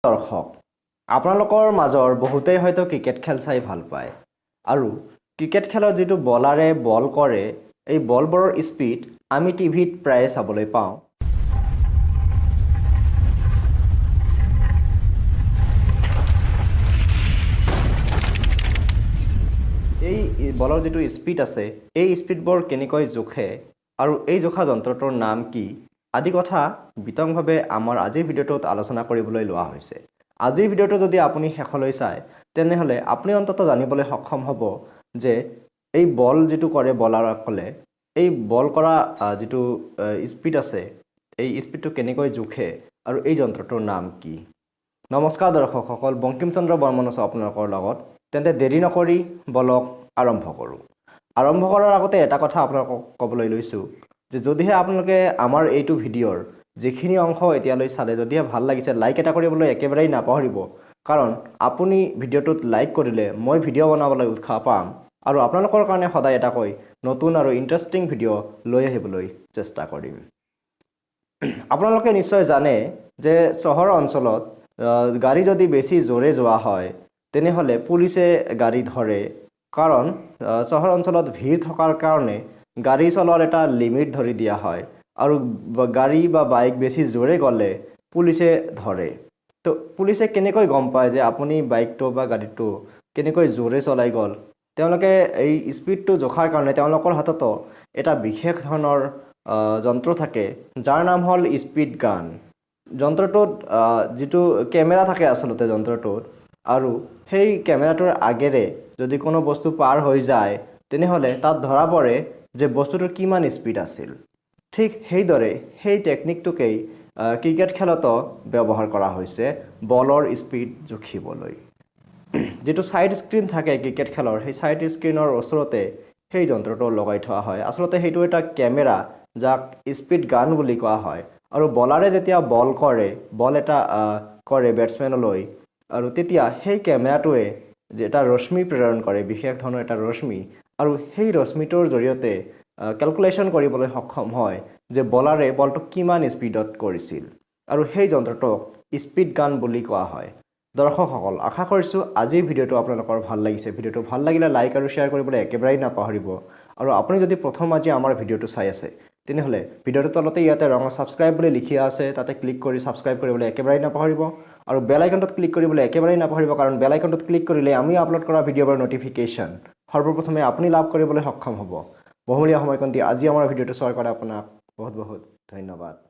দৰ্শক আপোনালোকৰ মাজৰ বহুতেই হয়তো ক্ৰিকেট খেল চাই ভাল পায় আৰু ক্ৰিকেট খেলৰ যেটো বলাৰে বল কৰে এই বলবোৰৰ স্পিড আমি টিভিত প্ৰায় চাবলৈ পাওঁ এই বলৰ যেটো স্পিড আছে এই স্পিডবোৰ কেনেকৈ জোখে আৰু এই জোখা যন্ত্ৰটোৰ নাম কি আদি কথা বিতংভাৱে আমাৰ আজিৰ ভিডিঅ'টোত আলোচনা কৰিবলৈ লোৱা হৈছে আজিৰ ভিডিঅ'টো যদি আপুনি শেষলৈ চায় তেনেহলে আপুনি অন্তত জানিবলৈ সক্ষম হ'ব যে এই বল যেটো কৰে বলাৰসকলে এই বল কৰা যেটো স্পিড আছে এই স্পিডটো কেনেকৈ জোখে আৰু এই যন্ত্ৰটোৰ নাম কি নমস্কাৰ দৰ্শকসকল বংকিম চন্দ্ৰ বৰ্মন আছে আপোনালোকৰ লগত তেন্তে দেৰি নকৰি বলক আৰম্ভ কৰোঁ আৰম্ভ কৰাৰ আগতে এটা কথা আপোনালোকক ক'বলৈ লৈছো যে যদিহে আপোনালোকে আমাৰ এইটো ভিডিঅ'ৰ যেখিনি অংশ এতিয়ালৈ চালে যদিহে ভাল লাগিছে লাইক এটা কৰিবলৈ একেবাৰেই নাপাহৰিব কাৰণ আপুনি ভিডিঅ'টোত লাইক কৰিলে মই ভিডিঅ' বনাবলৈ উৎসাহ পাম আৰু আপোনালোকৰ কাৰণে সদায় এটাকৈ নতুন আৰু ইন্টাৰেষ্টিং ভিডিঅ' লৈ আহিবলৈ চেষ্টা কৰিম আপোনালোকে নিশ্চয় জানে যে চহৰ অঞ্চলত গাড়ী যদি বেছি জোৰে যোৱা হয় তেনেহলে পুলিচে গাড়ী ধৰে কাৰণ চহৰ অঞ্চলত ভিৰ থকাৰ কাৰণে গাড়ী চলোৱাৰ এটা লিমিট ধৰি দিয়া হয় আৰু গাড়ী বা বাইক বেছি জোৰে গলে পুলিচে ধৰে তো পুলিচে কেনেকৈ গম পায় যে আপুনি বাইকটো বা গাড়ীটো কেনেকৈ জোৰে চলাই গল তেওঁলোকে এই স্পিডটো জোখাৰ কাৰণে তেওঁলোকৰ হাতত এটা বিশেষ ধৰণৰ যন্ত্ৰ থাকে যাৰ নাম হ'ল স্পিড গান যন্ত্ৰটোত যেটো কেমেৰা থাকে আসলতে যন্ত্ৰটোত আৰু সেই কেমেৰাটোৰ আগেৰে যদি কোনো বস্তু পাৰ হৈ যায় তেনেহলে তাত ধৰা পৰে যে বস্তুটোৰ কিমান স্পিড আছিল ঠিক সেইদৰে সেই টেকনিকটোকেই ক্ৰিকেট খেলত ব্যৱহাৰ কৰা হৈছে বলৰ স্পিড জুখিবলৈ যেটো সাইড স্ক্ৰিন থাকে ক্ৰিকেট খেলৰ সেই সাইড স্ক্ৰিনৰ ওচৰতে সেই যন্ত্ৰটো লগাই থোৱা হয় আসলতে সেইটো এটা কেমেৰা যাক স্পিড গান বুলি কোৱা হয় আৰু বলাৰে যেতিয়া বল কৰে বল এটা কৰে ব্যাটসম্যানলৈ আৰু তেতিয়া সেই কেমেৰাটোৱে যেটা ৰশ্মি প্ৰেৰণ কৰে বিশেষ ধৰণৰ এটা ৰশ্মি আৰু সেই ৰশ্মিটোৰ জৰিয়তে ক্যালকুলেশন কৰিবলৈ সক্ষম হয় যে বলাৰে বলটো কিমান স্পিডত কৰিছিল আৰু সেই যন্ত্ৰটোক স্পিড গান বুলি কোৱা হয় দৰ্শকসকল আশা কৰিছো আজিৰ ভিডিঅ'টো আপোনালোকৰ ভাল লাগিছে ভিডিঅ'টো ভাল লাগিলে লাইক আৰু শেয়াৰ কৰিবলৈ একেবাৰেই নাপাহৰিব আৰু আপুনি যদি প্ৰথম আজি আমাৰ ভিডিঅ'টো চাই আছে তেনেহলে ভিডিঅ'টোৰ তলতে ইয়াতে ৰঙা সাবস্ক্ৰাইব বুলি লিখি আছে তাতে ক্লিক কৰি সাবস্ক্ৰাইব কৰিবলৈ একেবাৰেই নাপাহৰিব আৰু বেল আইকনটোত ক্লিক কৰিবলৈ একেবাৰেই নাপাহৰিব কাৰণ বেল আইকনটোত ক্লিক কৰিলে আমি আপলোড কৰা ভিডিঅ'ৰ নটিফিকেশন সৰ্বপ্ৰথমে আপুনি লাভ কৰিবলৈ সক্ষম হ'ব বহুমূলীয়া সময়কণ দি আজি আমাৰ ভিডিঅ'টো চোৱাৰ কাৰণে আপোনাক বহুত বহুত ধন্যবাদ